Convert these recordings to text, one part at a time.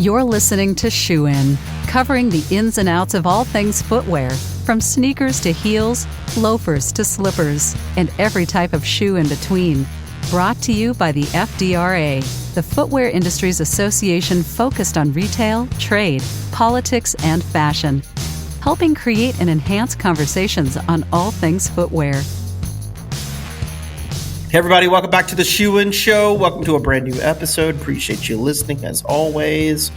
You're listening to Shoe In, covering the ins and outs of all things footwear, from sneakers to heels, loafers to slippers, and every type of shoe in between. Brought to you by the FDRA, the Footwear Industries Association focused on retail, trade, politics, and fashion, helping create and enhance conversations on all things footwear. Hey everybody, welcome back to the Shoe In Show. Welcome to a brand new episode. Appreciate you listening as always.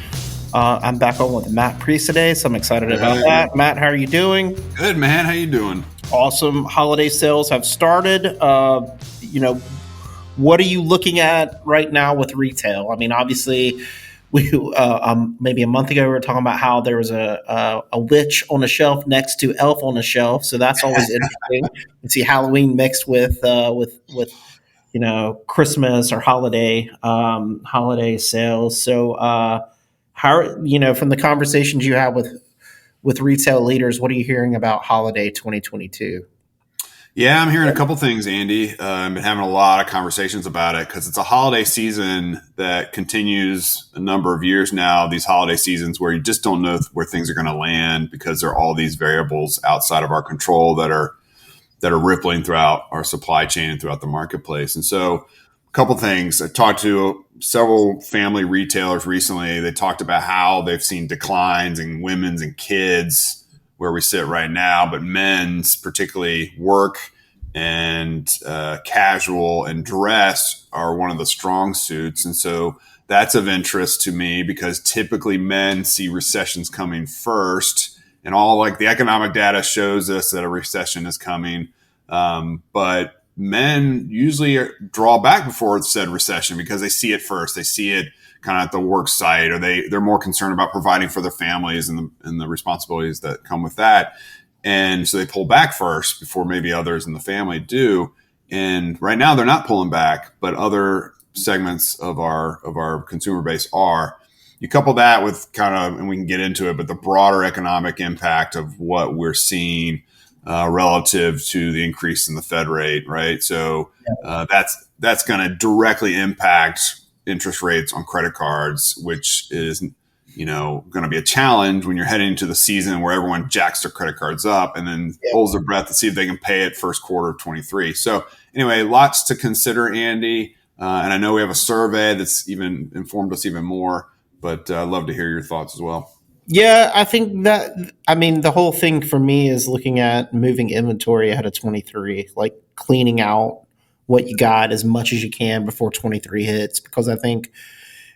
I'm back on with Matt Priest today, so I'm excited about that. Matt, how are you doing? Good, man. How you doing? Awesome. Holiday sales have started. What are you looking at right now with retail? I mean, obviously, we maybe a month ago we were talking about how there was a witch on a shelf next to elf on a shelf, so that's always interesting. You see Halloween mixed with Christmas or holiday sales. So how from the conversations you have with retail leaders, what are you hearing about holiday 2022? Yeah, I'm hearing a couple things, Andy. I've been having a lot of conversations about it because it's a holiday season that continues a number of years now, these holiday seasons where you just don't know where things are going to land because there are all these variables outside of our control that are rippling throughout our supply chain and throughout the marketplace. And so a couple things. I talked to several family retailers recently. They talked about how they've seen declines in women's and kids where we sit right now, but men's, particularly work and casual and dress, are one of the strong suits. And so that's of interest to me because typically men see recessions coming first, and all like the economic data shows us that a recession is coming. But men usually draw back before said recession because they see it first. They see it kind of at the work site, or they're more concerned about providing for their families and the responsibilities that come with that. And so they pull back first before maybe others in the family do. And right now they're not pulling back, but other segments of our consumer base are. You couple that with kind of, and we can get into it, but the broader economic impact of what we're seeing relative to the increase in the Fed rate, right? So that's going to directly impact interest rates on credit cards, which is, going to be a challenge when you're heading into the season where everyone jacks their credit cards up and then holds their breath to see if they can pay it first quarter of 23. So anyway, lots to consider, Andy. And I know we have a survey that's even informed us even more, but I'd love to hear your thoughts as well. Yeah, I think the whole thing for me is looking at moving inventory ahead of 23, like cleaning out what you got as much as you can before 23 hits, because I think,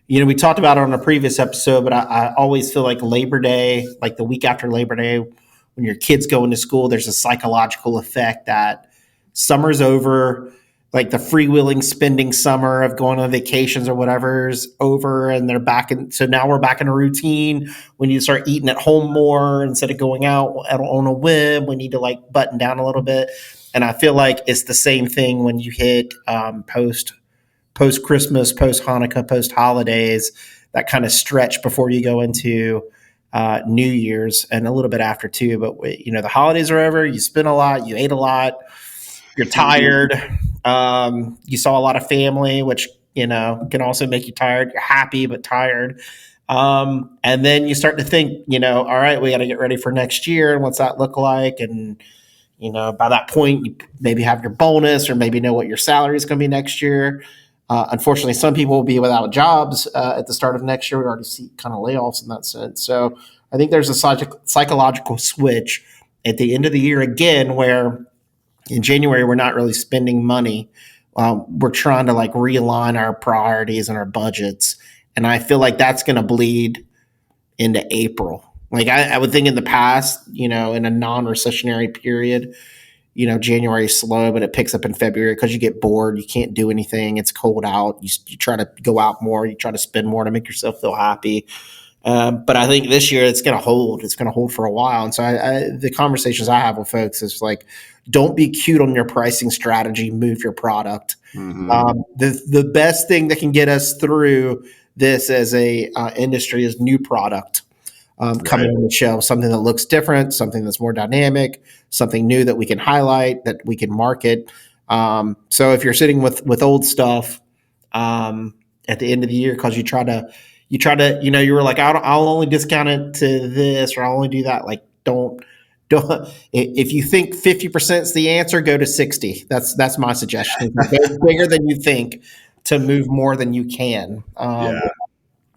we talked about it on a previous episode, but I always feel like Labor Day, like the week after Labor Day, when your kids go into school, there's a psychological effect that summer's over, like the freewheeling spending summer of going on vacations or whatever is over, and they're back in. So now we're back in a routine. We need to start eating at home more instead of going out on a whim. We need to like button down a little bit. And I feel like it's the same thing when you hit post Christmas, post Hanukkah, post holidays, that kind of stretch before you go into New Year's and a little bit after too. But the holidays are over. You spent a lot. You ate a lot. You're tired. You saw a lot of family, which can also make you tired. You're happy but tired. And then you start to think, all right, we got to get ready for next year. And what's that look like? And by that point, you maybe have your bonus or maybe know what your salary is going to be next year. Unfortunately, some people will be without jobs at the start of next year. We already see kind of layoffs in that sense. So I think there's a psychological switch at the end of the year again, where in January, we're not really spending money. We're trying to like realign our priorities and our budgets. And I feel like that's going to bleed into April. Like I would think in the past, in a non-recessionary period, January is slow, but it picks up in February because you get bored. You can't do anything. It's cold out. You try to go out more. You try to spend more to make yourself feel happy. But I think this year it's going to hold. It's going to hold for a while. And so the conversations I have with folks is like, don't be cute on your pricing strategy. Move your product. Mm-hmm. The best thing that can get us through this as a industry is new product. Coming on the shelf, something that looks different, something that's more dynamic, something new that we can highlight, that we can market. So if you're sitting with old stuff at the end of the year because you try to you try to, you were like, I'll only discount it to this, or I'll only do that. Like, don't. If you think 50% is the answer, go to 60. That's my suggestion. Go bigger than you think to move more than you can. Yeah.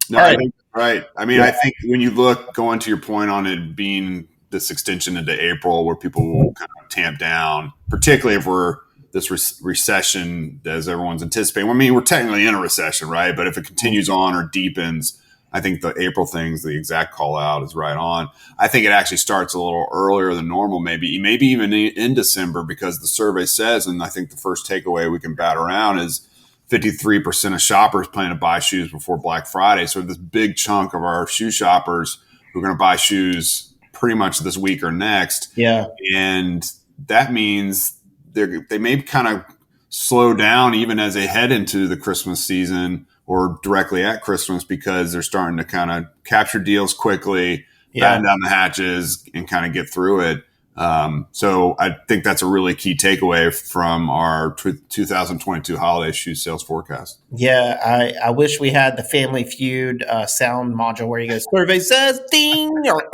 No, all I right. think right. I mean, I think when you look, going to your point on it being this extension into April, where people will kind of tamp down, particularly if we're this recession as everyone's anticipating. I mean, we're technically in a recession, right? But if it continues on or deepens, I think the April thing's the exact call out is right on. I think it actually starts a little earlier than normal, maybe even in December, because the survey says, and I think the first takeaway we can bat around is 53% of shoppers plan to buy shoes before Black Friday. So this big chunk of our shoe shoppers who are going to buy shoes pretty much this week or next. Yeah. And that means they may kind of slow down even as they head into the Christmas season or directly at Christmas, because they're starting to kind of capture deals quickly, batten down the hatches, and kind of get through it. So I think that's a really key takeaway from our 2022 holiday shoe sales forecast. Yeah, I wish we had the Family Feud sound module where you go, survey says ding, or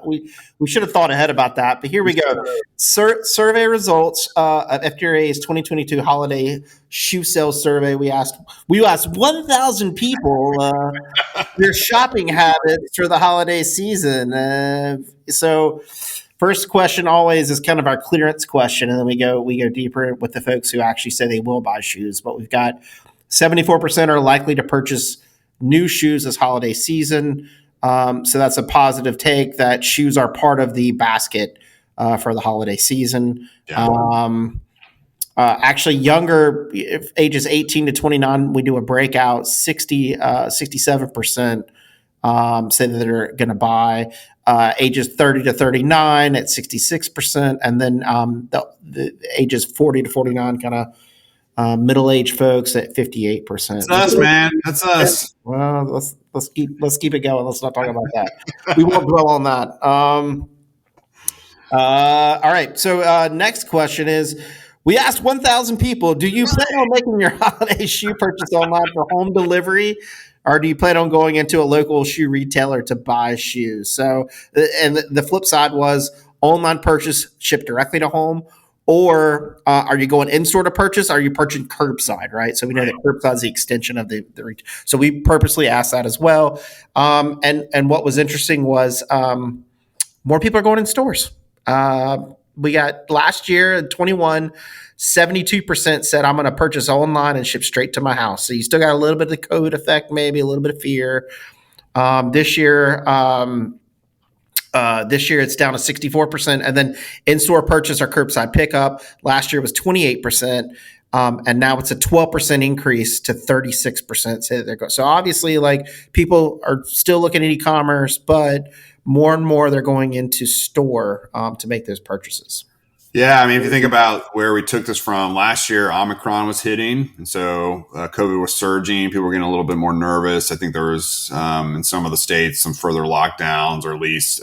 we should have thought ahead about that. But here we go. Survey results of FDRA's 2022 holiday shoe sales survey. We asked 1,000 people their shopping habits for the holiday season. So first question always is kind of our clearance question, and then we go deeper with the folks who actually say they will buy shoes. But we've got 74% are likely to purchase new shoes this holiday season. So that's a positive take that shoes are part of the basket for the holiday season. Yeah. Actually, younger ages 18 to 29, we do a breakout. 67% say that they're going to buy. Ages 30 to 39 at 66%, and then the ages 40 to 49, kind of middle-aged folks at 58%. That's us, man. That's us. Well, let's keep it going. Let's not talk about that. We won't dwell on that. All right. So next question is: we asked 1,000 people, do you plan on making your holiday shoe purchase online for home delivery, or do you plan on going into a local shoe retailer to buy shoes? So, and the flip side was online purchase shipped directly to home, or are you going in-store to purchase? Or are you purchasing curbside, right? So we know that curbside is the extension of the retail. So we purposely asked that as well. And what was interesting was more people are going in stores. We got last year, 21, 72% said I'm going to purchase online and ship straight to my house. So you still got a little bit of the COVID effect, maybe a little bit of fear. This year it's down to 64%. And then in-store purchase or curbside pickup. Last year was 28%. And now it's a 12% increase to 36%. So obviously, like, people are still looking at e-commerce, but more and more they're going into store to make those purchases. Yeah, I mean, if you think about where we took this from, last year Omicron was hitting, and so COVID was surging. People were getting a little bit more nervous. I think there was, in some of the states, some further lockdowns, or at least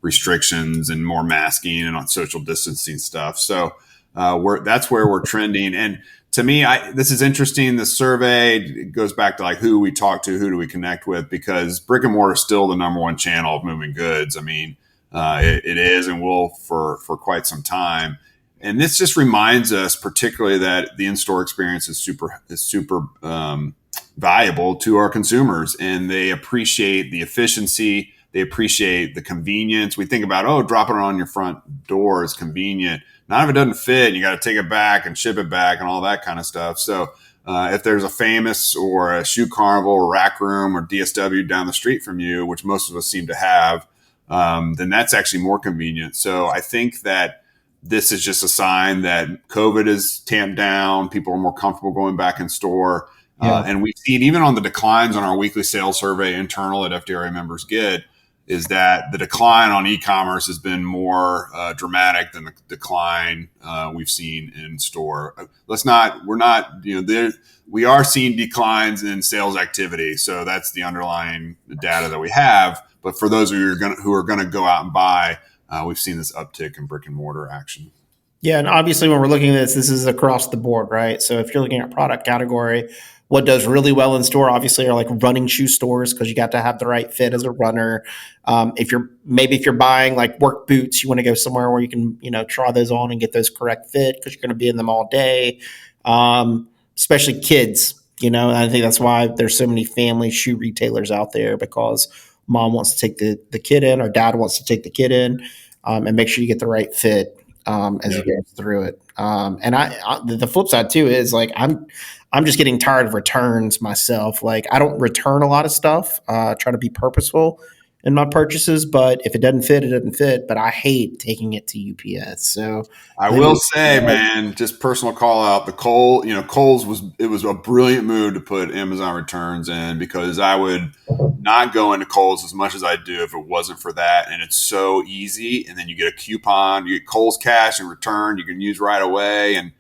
restrictions and more masking and on social distancing stuff. So that's where we're trending. And to me, this is interesting. The survey goes back to, like, who we talk to, who do we connect with, because brick and mortar is still the number one channel of moving goods. I mean, it is and will for quite some time. And this just reminds us particularly that the in-store experience is super valuable to our consumers, and they appreciate the efficiency. They appreciate the convenience. We think about, dropping it on your front door is convenient. Not if it doesn't fit, you got to take it back and ship it back and all that kind of stuff. So if there's a Famous or a Shoe Carnival or Rack Room or DSW down the street from you, which most of us seem to have, then that's actually more convenient. So I think that this is just a sign that COVID is tamped down. People are more comfortable going back in store. Yeah. And we see it even on the declines on our weekly sales survey internal that FDRA members get, is that the decline on e-commerce has been more dramatic than the decline we've seen in store. We are seeing declines in sales activity. So that's the underlying data that we have. But for those of you who are going to go out and buy, we've seen this uptick in brick and mortar action. Yeah, and obviously when we're looking at this is across the board, right? So if you're looking at product category, what does really well in store obviously are like running shoe stores because you got to have the right fit as a runner. If you're buying like work boots, you want to go somewhere where you can try those on and get those correct fit because you're going to be in them all day. Especially kids, and I think that's why there's so many family shoe retailers out there because mom wants to take the kid in or dad wants to take the kid in and make sure you get the right fit as you go through it. And the flip side too is like I'm just getting tired of returns myself. Like I don't return a lot of stuff. Try to be purposeful in my purchases, but if it doesn't fit, it doesn't fit. But I hate taking it to UPS. So I will say, man, just personal call out the Kohl's was a brilliant move to put Amazon returns in because I would not go into Kohl's as much as I do if it wasn't for that. And it's so easy. And then you get a coupon, you get Kohl's cash and return you can use right away. And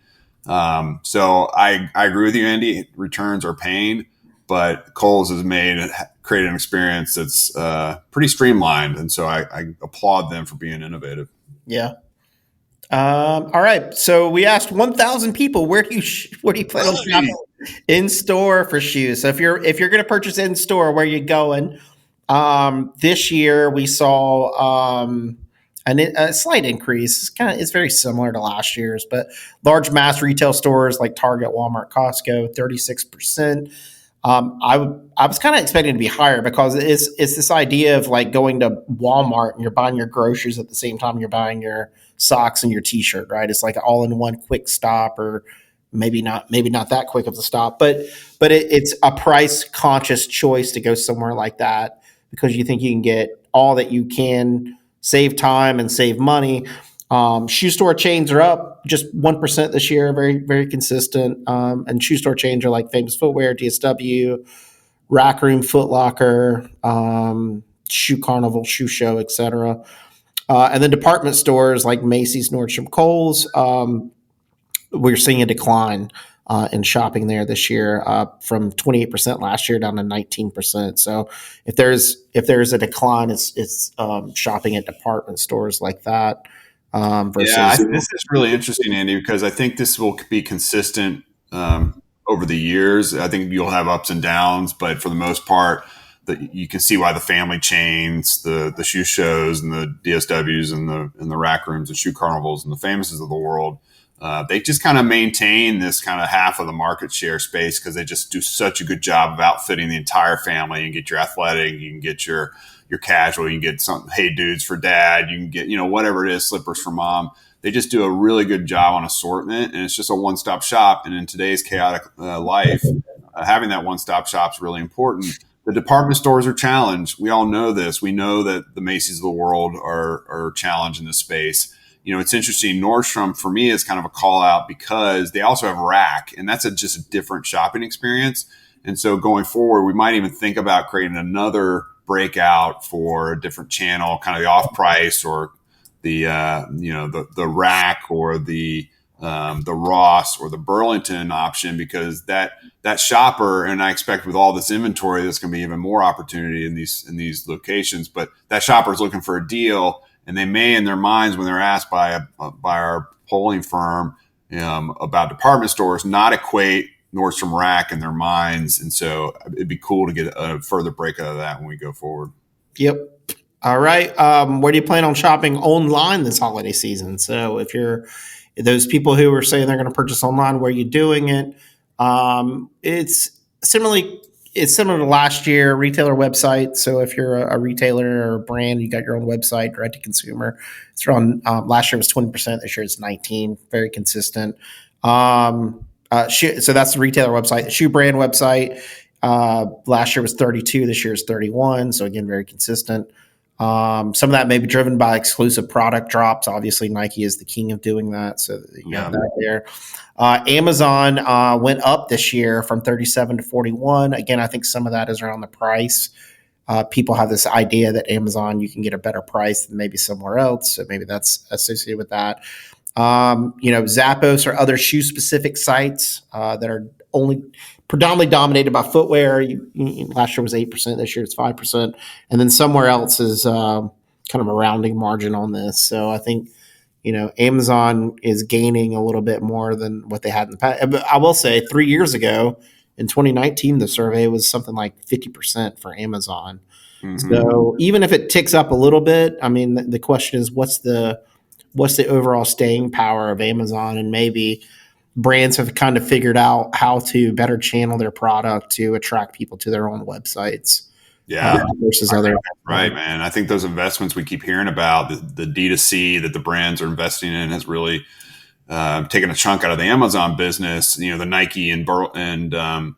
so I agree with you, Andy. Returns are pain, but Kohl's has created an experience that's pretty streamlined. And so I applaud them for being innovative. Yeah. All right. So we asked 1,000 people where do you plan on shopping in store for shoes? So if you're going to purchase in store, where you going? This year we saw a slight increase. It's very similar to last year's, but large mass retail stores like Target, Walmart, Costco, 36%. I was kind of expecting it to be higher because it's this idea of like going to Walmart and you're buying your groceries at the same time you're buying your socks and your t-shirt, right? It's like all in one quick stop, or maybe not that quick of a stop, but it's a price conscious choice to go somewhere like that because you think you can get all that you can, save time and save money. Shoe store chains are up just 1% this year, very, very consistent. And shoe store chains are like Famous Footwear, DSW, Rack Room, Foot Locker, Shoe Carnival, Shoe Show, etc. And then department stores like Macy's, Nordstrom, Kohl's, we're seeing a decline in shopping there this year from 28% last year down to 19%. So if there's a decline, it's shopping at department stores like that. This is really interesting, Andy, because I think this will be consistent over the years. I think you'll have ups and downs, but for the most part, you can see why the family chains, the shoe shows, and the DSWs, and the rack rooms, and shoe carnivals, and the Famouses of the world, they just kind of maintain this kind of half of the market share space because they just do such a good job of outfitting the entire family. You can get your athletic, you can get your casual, you can get some hey dudes for dad, you can get whatever it is, slippers for mom. They just do a really good job on assortment, and it's just a one-stop shop. And in today's chaotic life, having that one-stop shop is really important. The department stores are challenged. We all know this. We know that the Macy's of the world are challenged in this space. It's interesting. Nordstrom, for me, is kind of a call out because they also have Rack, and that's just a different shopping experience. And so going forward, we might even think about creating another breakout for a different channel, kind of the off price or the Rack or the Ross or the Burlington option, because that shopper, and I expect with all this inventory, there's going to be even more opportunity in these locations. But that shopper is looking for a deal, and they may, in their minds, when they're asked by our polling firm about department stores, not equate Nordstrom Rack in their minds. And so it'd be cool to get a further breakout of that when we go forward. Yep. All right. Where do you plan on shopping online this holiday season? So if you're those people who are saying they're going to purchase online, where are you doing it? It's similar to last year, retailer website. So if you're a retailer or a brand, you got your own website, direct to consumer. It's around last year was 20%. This year it's 19%. Very consistent. So that's the retailer website. The shoe brand website last year was 32. This year is 31. So again, very consistent. Some of that may be driven by exclusive product drops. Obviously, Nike is the king of doing that. So you have that there. Amazon went up this year from 37 to 41. Again, I think some of that is around the price. People have this idea that Amazon, you can get a better price than maybe somewhere else. So maybe that's associated with that. Zappos or other shoe specific sites that are only predominantly dominated by footwear. Last year was 8%. This year it's 5%. And then somewhere else is kind of a rounding margin on this. So I think, Amazon is gaining a little bit more than what they had in the past. But I will say 3 years ago in 2019, the survey was something like 50% for Amazon. Mm-hmm. So even if it ticks up a little bit, I mean, the question is what's the overall staying power of Amazon? And maybe brands have kind of figured out how to better channel their product to attract people to their own websites. Yeah. Versus other. Right, man. I think those investments we keep hearing about, the D2C that the brands are investing in, has really taken a chunk out of the Amazon business. The Nike and Birkenstock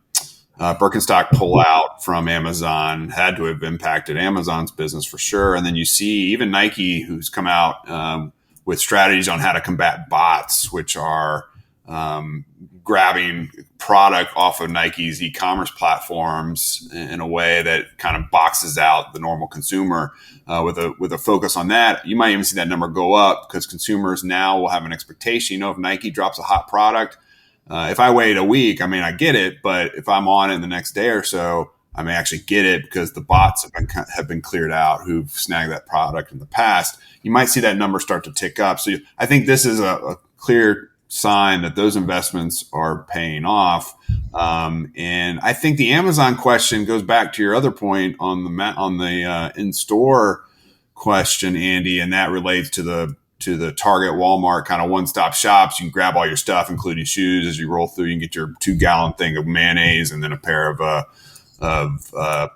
pullout from Amazon had to have impacted Amazon's business for sure. And then you see even Nike, who's come out with strategies on how to combat bots, which are grabbing product off of Nike's e-commerce platforms in a way that kind of boxes out the normal consumer. With a focus on that, you might even see that number go up because consumers now will have an expectation. If Nike drops a hot product, if I wait a week, I get it, but if I'm on it the next day or so, I may actually get it because the bots have been cleared out who've snagged that product in the past. You might see that number start to tick up. So I think this is a clear sign that those investments are paying off. And I think the Amazon question goes back to your other point on the in-store question, Andy, and that relates to the Target, Walmart kind of one-stop shops. You can grab all your stuff, including shoes, as you roll through. You can get your 2-gallon thing of mayonnaise and then a pair of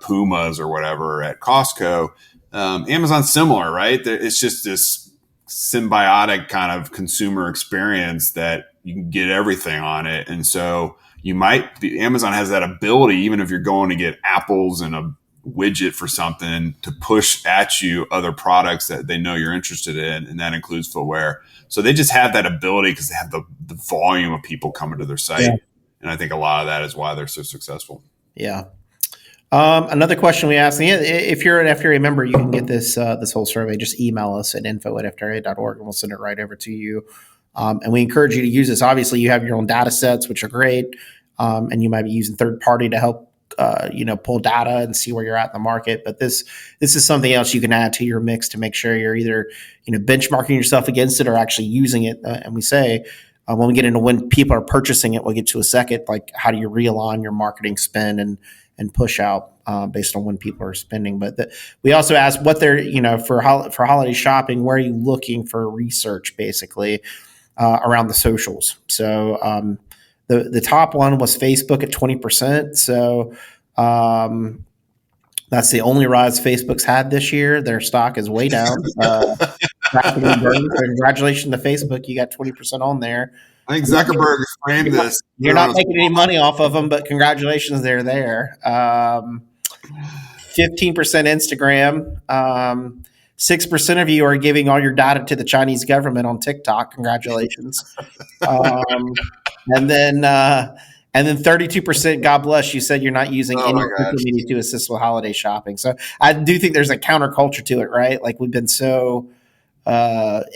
Pumas or whatever at Costco. Amazon's similar, right? It's just this symbiotic kind of consumer experience that you can get everything on it. And so Amazon has that ability, even if you're going to get apples and a widget for something, to push at you other products that they know you're interested in. And that includes footwear. So they just have that ability because they have the volume of people coming to their site. Yeah. And I think a lot of that is why they're so successful. Yeah. Another question we asked, if you're an FDRA member, you can get this whole survey. Just email us at info@fdra.org and we'll send it right over to you. And we encourage you to use this. Obviously, you have your own data sets, which are great. And you might be using third party to help, pull data and see where you're at in the market. But this is something else you can add to your mix to make sure you're either, benchmarking yourself against it or actually using it. And we say, when we get into when people are purchasing it, we'll get to a second, like how do you realign your marketing spend and push out based on when people are spending. But we also ask what they're, for holiday shopping, where are you looking for research basically around the socials? So the top one was Facebook at 20%. So that's the only rise Facebook's had this year. Their stock is way down. Congratulations to Facebook. You got 20% on there. I think Zuckerberg framed this. You're not making any money off of them, but congratulations, they're there. 15% Instagram. 6% of you are giving all your data to the Chinese government on TikTok. Congratulations. And then 32%, God bless you, said you're not using any social media to assist with holiday shopping. So I do think there's a counterculture to it, right? Like we've been so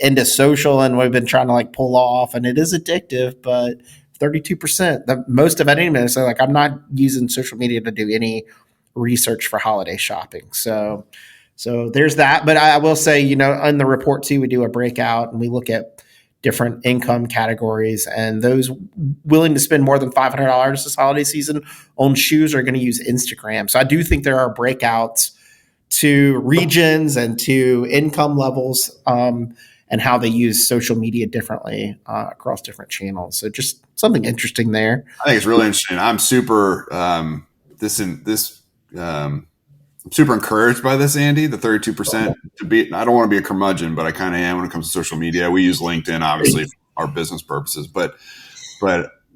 into social and we've been trying to like pull off, and it is addictive, but 32%, most of it anyway. So like I'm not using social media to do any research for holiday shopping. So there's that. But I will say, in the report too, we do a breakout and we look at different income categories, and those willing to spend more than $500 this holiday season on shoes are going to use Instagram. So I do think there are breakouts to regions and to income levels and how they use social media differently across different channels. So just something interesting there. I think it's really interesting. I'm super I'm super encouraged by this, Andy, the 32% to be. I don't want to be a curmudgeon, but I kind of am when it comes to social media. We use LinkedIn, obviously, for our business purposes, but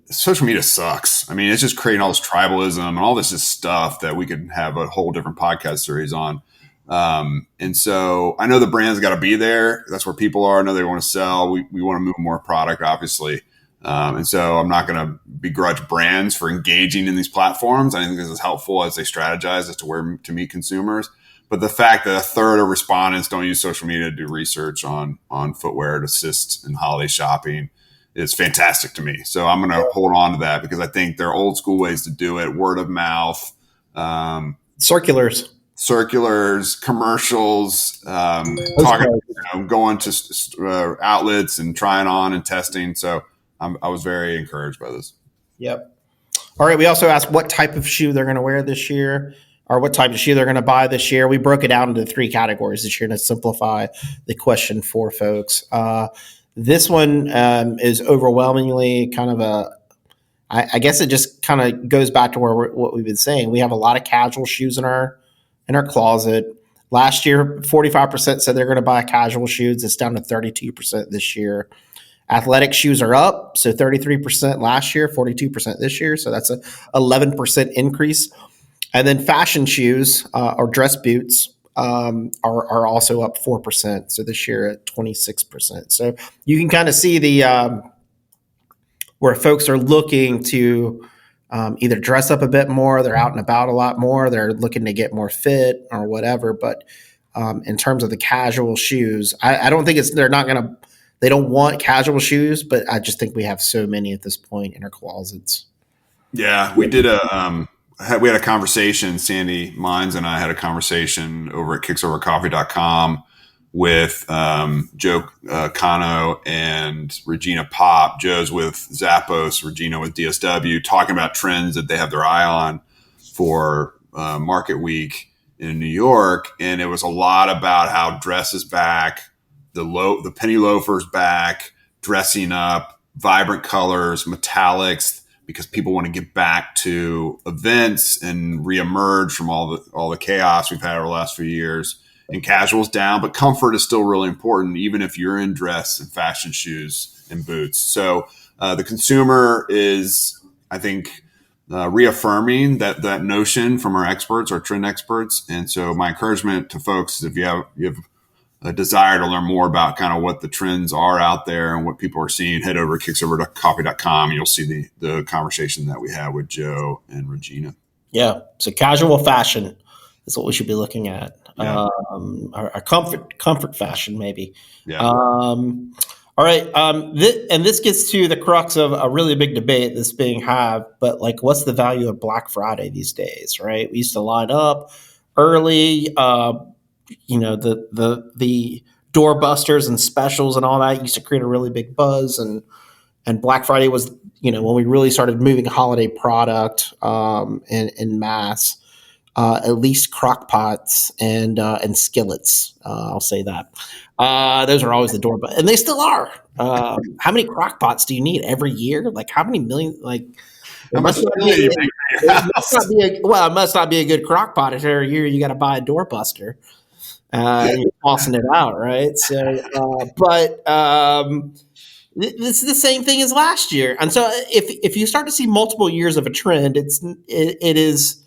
social media sucks. I mean, it's just creating all this tribalism and all this just stuff that we could have a whole different podcast series on. And so I know the brand's got to be there. That's where people are. I know they want to sell. We want to move more product, obviously. And so I'm not going to begrudge brands for engaging in these platforms. I think this is helpful as they strategize as to where to meet consumers. But the fact that a third of respondents don't use social media to do research on footwear to assist in holiday shopping is fantastic to me. So I'm going to hold on to that because I think there are old school ways to do it. Word of mouth. Circulars. circulars, commercials, talking, going to outlets and trying on and testing. So I was very encouraged by this. Yep. All right. We also asked what type of shoe they're going to wear this year, or what type of shoe they're going to buy this year. We broke it down into 3 categories this year to simplify the question for folks. This one is overwhelmingly kind of I guess it just kind of goes back to what we've been saying. We have a lot of casual shoes in our closet. Last year, 45% said they're going to buy casual shoes. It's down to 32% this year. Athletic shoes are up, so 33% last year, 42% this year. So that's a 11% increase. And then fashion shoes or dress boots are also up 4%. So this year at 26%. So you can kind of see the where folks are looking to either dress up a bit more, they're out and about a lot more, they're looking to get more fit or whatever. But in terms of the casual shoes, I don't think they don't want casual shoes, but I just think we have so many at this point in our closets. Yeah, we did we had a conversation, Sandy Mines and I had a conversation over at kicksovercoffee.com with Joe Cano and Regina Pop. Joe's with Zappos, Regina with DSW, talking about trends that they have their eye on for Market Week in New York. And it was a lot about how dress is back, the penny loafers back, dressing up, vibrant colors, metallics, because people want to get back to events and reemerge from all the chaos we've had over the last few years. And casual's down, but comfort is still really important, even if you're in dress and fashion shoes and boots. So the consumer is, I think, reaffirming that notion from our experts, our trend experts. And so my encouragement to folks is if you have a desire to learn more about kind of what the trends are out there and what people are seeing, head over to kicksover.coffee.com. You'll see the conversation that we had with Joe and Regina. Yeah. So casual fashion is what we should be looking at. Yeah. Our comfort fashion, maybe. Yeah. All right. This gets to the crux of a really big debate that's being had, but like, what's the value of Black Friday these days, right? We used to line up early, the doorbusters and specials and all that used to create a really big buzz. And Black Friday was, when we really started moving holiday product in mass. At least crock pots and skillets. I'll say that. Those are always the door, and they still are. How many crock pots do you need every year? Like how many million? Like it must not be a good crock pot if every year you got to buy a doorbuster. And you're tossing it out, right? So, it's the same thing as last year. And so, if you start to see multiple years of a trend, it is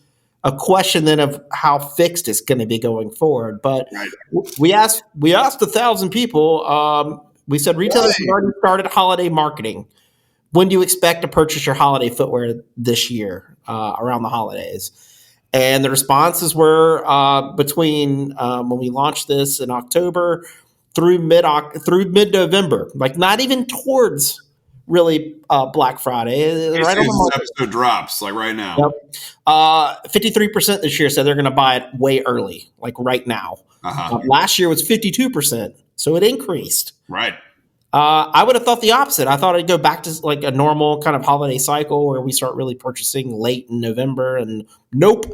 a question then of how fixed it's going to be going forward. But right. we asked 1,000 people. We said retailers have already started holiday marketing. When do you expect to purchase your holiday footwear this year around the holidays? And the responses were between when we launched this in October through mid-November, like not even towards really Black Friday. Right on the episode drops like right now. Yep. 53% this year said they're going to buy it way early, like right now. Last year was 52%, so it increased. Right. I would have thought the opposite. I thought it'd go back to like a normal kind of holiday cycle where we start really purchasing late in November, and nope.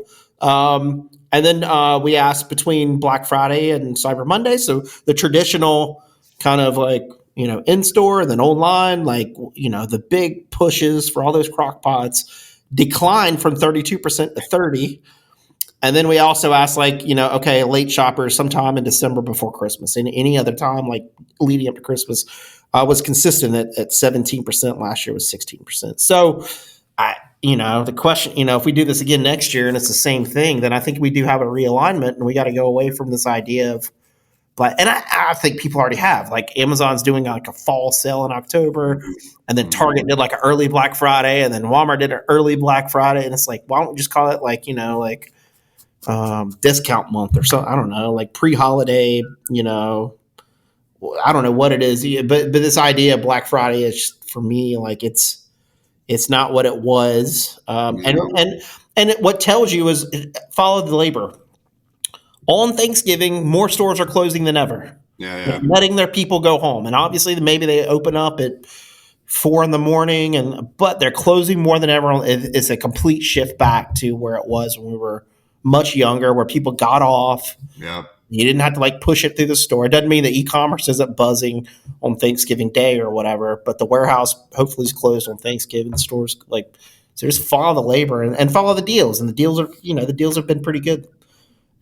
And then we asked between Black Friday and Cyber Monday, so the traditional kind of like, in store and then online, like, the big pushes for all those crock pots declined from 32% to 30%. And then we also asked late shoppers sometime in December before Christmas, and any other time like leading up to Christmas was consistent at 17%. Last year was 16%. So the question, if we do this again next year and it's the same thing, then I think we do have a realignment, and we got to go away from this idea of, and I think people already have, like Amazon's doing like a fall sale in October, and then Target did like an early Black Friday, and then Walmart did an early Black Friday. And it's like, why don't we just call it discount month or something? I don't know, like pre-holiday, I don't know what it is, but this idea of Black Friday is just, for me, like it's not what it was. And what tells you is follow the labor. On Thanksgiving, more stores are closing than ever. Yeah. Letting their people go home. And obviously, maybe they open up at 4 a.m, but they're closing more than ever. It's a complete shift back to where it was when we were much younger, where people got off. Yeah. You didn't have to like push it through the store. It doesn't mean that e-commerce isn't buzzing on Thanksgiving Day or whatever, but the warehouse hopefully is closed on Thanksgiving. The stores so just follow the labor and follow the deals. And the deals have been pretty good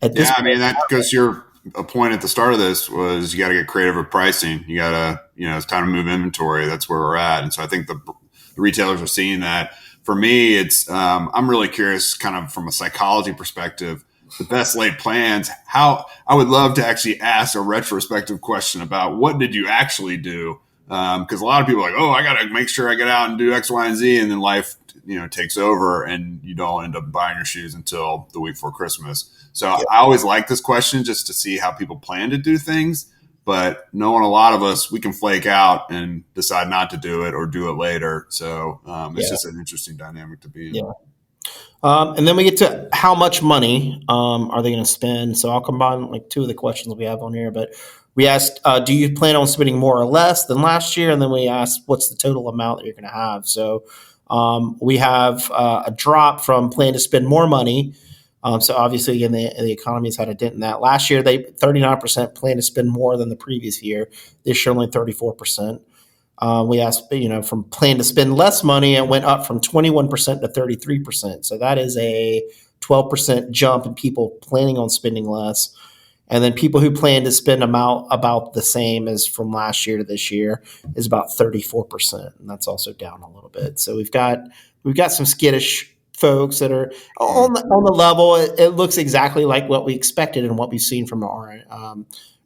at this point. That goes to your a point at the start of this was you got to get creative with pricing. You got to, it's time to move inventory. That's where we're at. And so I think the retailers are seeing that. For me, it's I'm really curious kind of from a psychology perspective, the best laid plans, how I would love to actually ask a retrospective question about what did you actually do? Because a lot of people are like, oh, I got to make sure I get out and do X, Y, and Z. And then life, takes over and you don't end up buying your shoes until the week before Christmas. So I always like this question just to see how people plan to do things. But knowing a lot of us, we can flake out and decide not to do it or do it later. So it's just an interesting dynamic to be in. Yeah. And then we get to how much money are they going to spend? So I'll combine like two of the questions we have on here. But we asked, do you plan on spending more or less than last year? And then we asked, what's the total amount that you're going to have? So we have a drop from plan to spend more money. So obviously, again, the economy has had a dent in that. Last year, they 39% plan to spend more than the previous year. This year, only 34%. We asked, from plan to spend less money, it went up from 21% to 33%. So that is a 12% jump in people planning on spending less. And then people who plan to spend about the same as from last year to this year is about 34%. And that's also down a little bit. So we've got some skittish folks that are on the level. It looks exactly like what we expected and what we've seen from our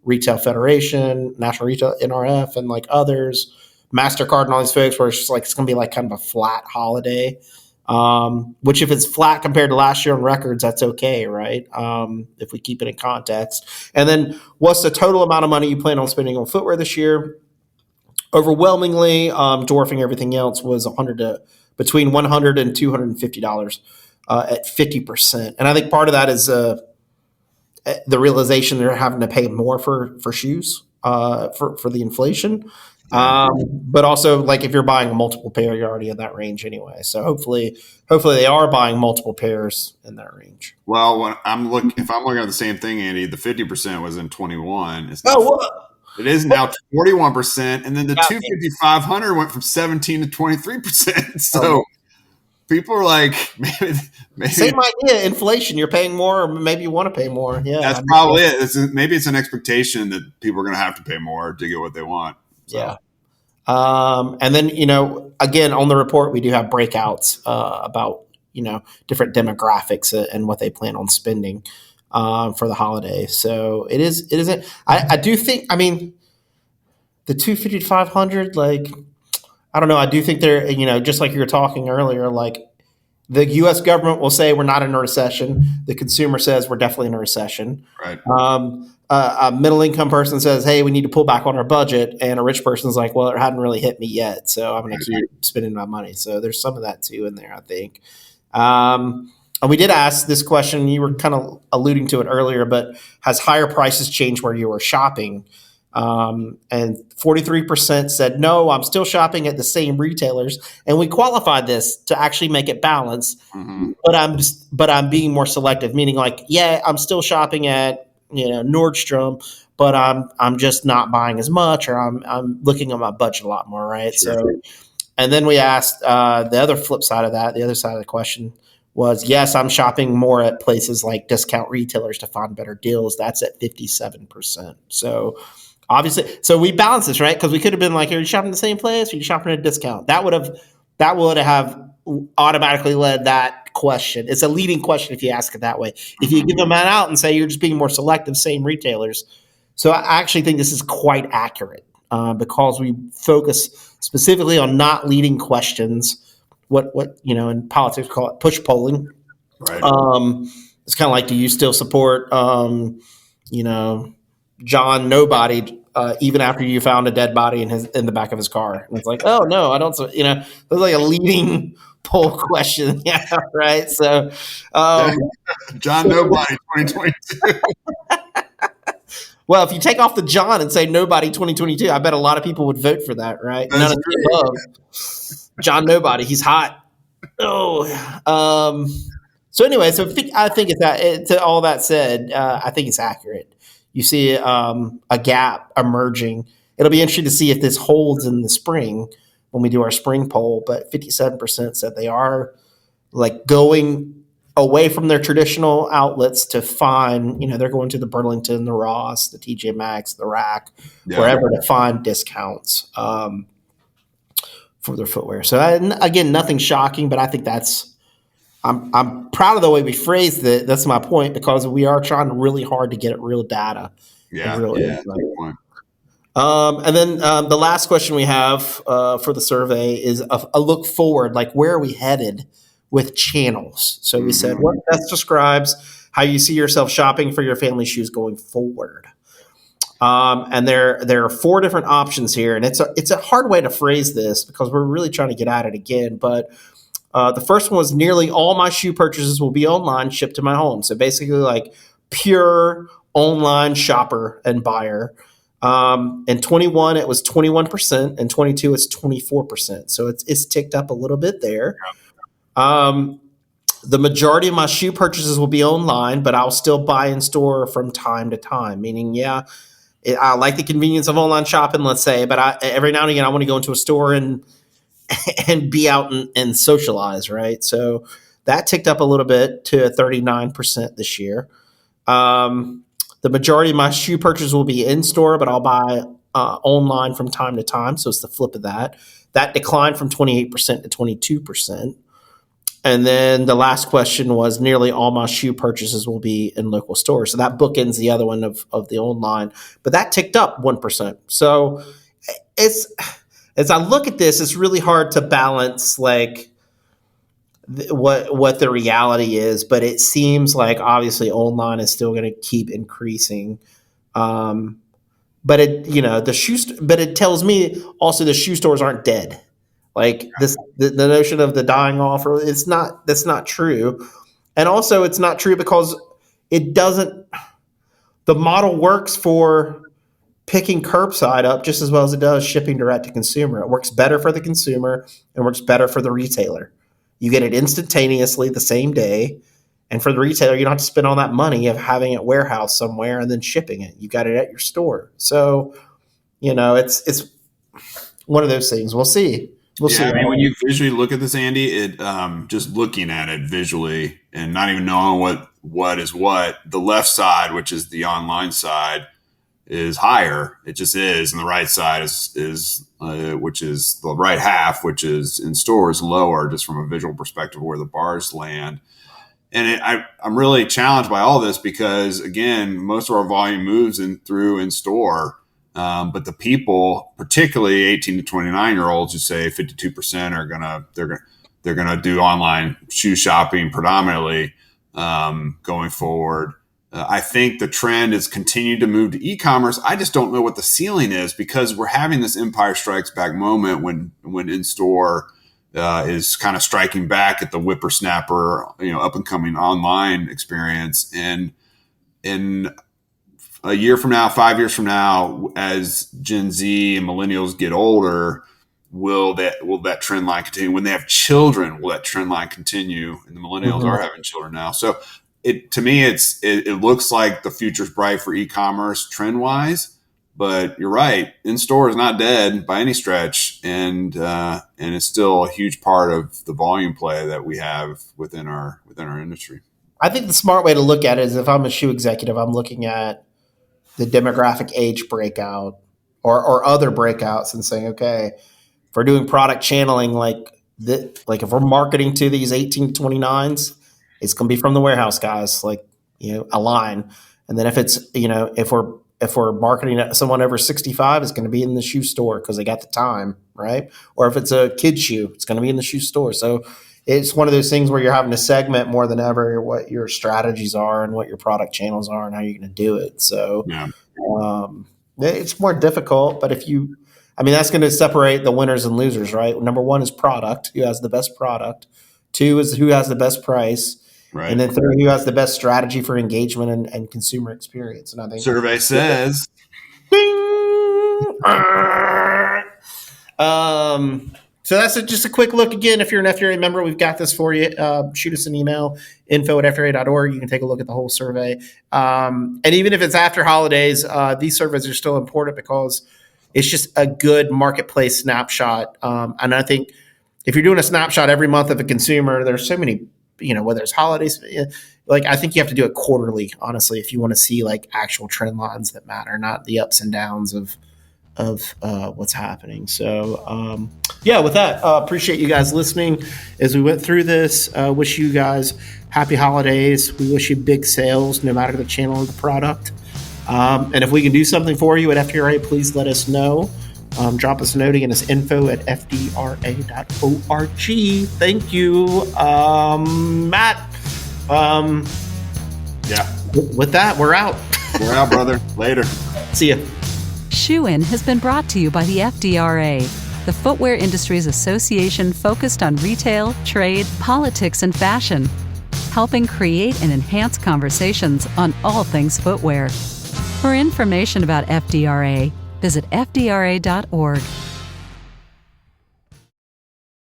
Retail Federation, National Retail NRF, and like others, MasterCard and all these folks, where it's just like it's going to be like kind of a flat holiday. Which if it's flat compared to last year on records, that's okay, right? If we keep it in context. And then what's the total amount of money you plan on spending on footwear this year? Overwhelmingly, dwarfing everything else, was between $100 and $250 at 50%. And I think part of that is the realization they're having to pay more for shoes for the inflation. But also, like if you're buying a multiple pair, you're already in that range anyway. So hopefully they are buying multiple pairs in that range. Well, if I'm looking at the same thing, Andy, the 50% was in 21. It is now 41%, and then the 250-500 went from 17 to 23%. So people are like, maybe same idea. Inflation, you're paying more, or maybe you want to pay more. Yeah, that's probably it. Maybe it's an expectation that people are going to have to pay more to get what they want. So. Yeah. And then, again, on the report, we do have breakouts about, different demographics and what they plan on spending for the holiday. So it isn't, I do think, the 250 to 500, like, I don't know. I do think they're, just like you were talking earlier, like the U.S. government will say we're not in a recession. The consumer says we're definitely in a recession. Right. A middle income person says, hey, we need to pull back on our budget. And a rich person's like, well, it hadn't really hit me yet, so I'm going to keep spending my money. So there's some of that too in there, I think. And we did ask this question. You were kind of alluding to it earlier, but has higher prices changed where you were shopping? And 43% said, no, I'm still shopping at the same retailers. And we qualified this to actually make it balanced. Mm-hmm. But I'm being more selective, meaning like, yeah, I'm still shopping at, Nordstrom, but I'm just not buying as much, or I'm looking at my budget a lot more. Right. Sure. So, and then we asked, the other flip side of that, the other side of the question was, yes, I'm shopping more at places like discount retailers to find better deals. That's at 57%. So, obviously, so we balance this, right? Because we could have been like, are you shopping the same place? Or are you shopping at a discount? That would have automatically led that question. It's a leading question if you ask it that way. If you give them that out and say you're just being more selective, same retailers. So I actually think this is quite accurate because we focus specifically on not leading questions. What in politics we call it push polling. Right. It's kind of like, do you still support John Nobody even after you found a dead body in the back of his car. And it's like, oh no, I don't. It's like a leading poll question, yeah, right. So, John Nobody 2022. Well, if you take off the John and say nobody 2022, I bet a lot of people would vote for that, right? That's None of the above. John Nobody, he's hot. Oh, so anyway, I think it's that. To all that said, I think it's accurate. You see a gap emerging. It'll be interesting to see if this holds in the spring when we do our spring poll. But 57% said they are like going away from their traditional outlets to find, they're going to the Burlington, the Ross, the TJ Maxx, the Rack, wherever to find discounts for their footwear. So again, nothing shocking, but I think I'm proud of the way we phrased it. That's my point, because we are trying really hard to get at real data. Yeah, good point. And then the last question we have for the survey is a look forward, like where are we headed with channels? So we said, what best describes how you see yourself shopping for your family shoes going forward? And there are 4 different options here, and it's a hard way to phrase this because we're really trying to get at it again. But the first one was nearly all my shoe purchases will be online, shipped to my home. So basically, like pure online shopper and buyer. In 21, it was 21%, and 22, it's 24%. So it's ticked up a little bit there. The majority of my shoe purchases will be online, but I'll still buy in store from time to time. Meaning, I like the convenience of online shopping, let's say, but every now and again I want to go into a store and be out and socialize, right? So that ticked up a little bit to 39% this year. The majority of my shoe purchases will be in store, but I'll buy online from time to time. So it's the flip of that. That declined from 28% to 22%. And then the last question was nearly all my shoe purchases will be in local stores. So that bookends the other one of the online, but that ticked up 1%. So as I look at this, it's really hard to balance like what the reality is, but it seems like obviously online is still going to keep increasing. But it tells me also the shoe stores aren't dead. Like the notion of the dying off, that's not true. And also it's not true because the model works for picking curbside up just as well as it does shipping direct to consumer. It works better for the consumer and works better for the retailer. You get it instantaneously the same day. And for the retailer, you don't have to spend all that money of having it warehoused somewhere and then shipping it. You got it at your store. So, it's one of those things. We'll see. We'll see. I mean, when you visually look at this, Andy, it just looking at it visually and not even knowing what is what, the left side, which is the online side, is higher. It just is, and the right side is which is the right half, which is in stores, lower, just from a visual perspective where the bars land. And I'm really challenged by all this because, again, most of our volume moves through in store. But the people, particularly 18 to 29-year-olds, who say 52% they're gonna do online shoe shopping predominantly going forward. I think the trend is continued to move to e-commerce. I just don't know what the ceiling is because we're having this Empire Strikes Back moment when in store is kind of striking back at the whippersnapper, up and coming online experience. And in a year from now, 5 years from now, as Gen Z and millennials get older, will that trend line continue? When they have children, will that trend line continue? And the millennials are having children now. So to me, it looks like the future's bright for e-commerce trend wise, but you're right. In-store is not dead by any stretch. And it's still a huge part of the volume play that we have within our industry. I think the smart way to look at it is if I'm a shoe executive, I'm looking at the demographic age breakout or other breakouts and saying, okay, if we're doing product channeling, like if we're marketing to these 18 to 29s, it's going to be from the warehouse guys, a line. And then if it's, if we're marketing to someone over 65, it's going to be in the shoe store because they got the time, right? Or if it's a kid shoe, it's going to be in the shoe store. So it's one of those things where you're having to segment more than ever what your strategies are and what your product channels are and how you're going to do it. So, It's more difficult, but that's going to separate the winners and losers, right? Number one is product, who has the best product. Two is who has the best price. Right. And then third, who has the best strategy for engagement and consumer experience. And I think survey says. So that's just a quick look. Again, if you're an FDRA member, we've got this for you. Shoot us an email, info@fdra.org. You can take a look at the whole survey. And even if it's after holidays, these surveys are still important because it's just a good marketplace snapshot. And I think if you're doing a snapshot every month of a consumer, there's so many, whether it's holidays, like I think you have to do it quarterly, honestly, if you want to see like actual trend lines that matter, not the ups and downs of what's happening. So, with that, appreciate you guys listening as we went through this. Wish you guys happy holidays. We wish you big sales, no matter the channel or the product. And if we can do something for you at FDRA, please let us know. Drop us a note again. It's info@fdra.org. Thank you, Matt. With that, we're out. We're out, brother. Later. See ya. Shoe In has been brought to you by the FDRA, the Footwear Industries Association focused on retail, trade, politics, and fashion, helping create and enhance conversations on all things footwear. For information about FDRA, visit fdra.org.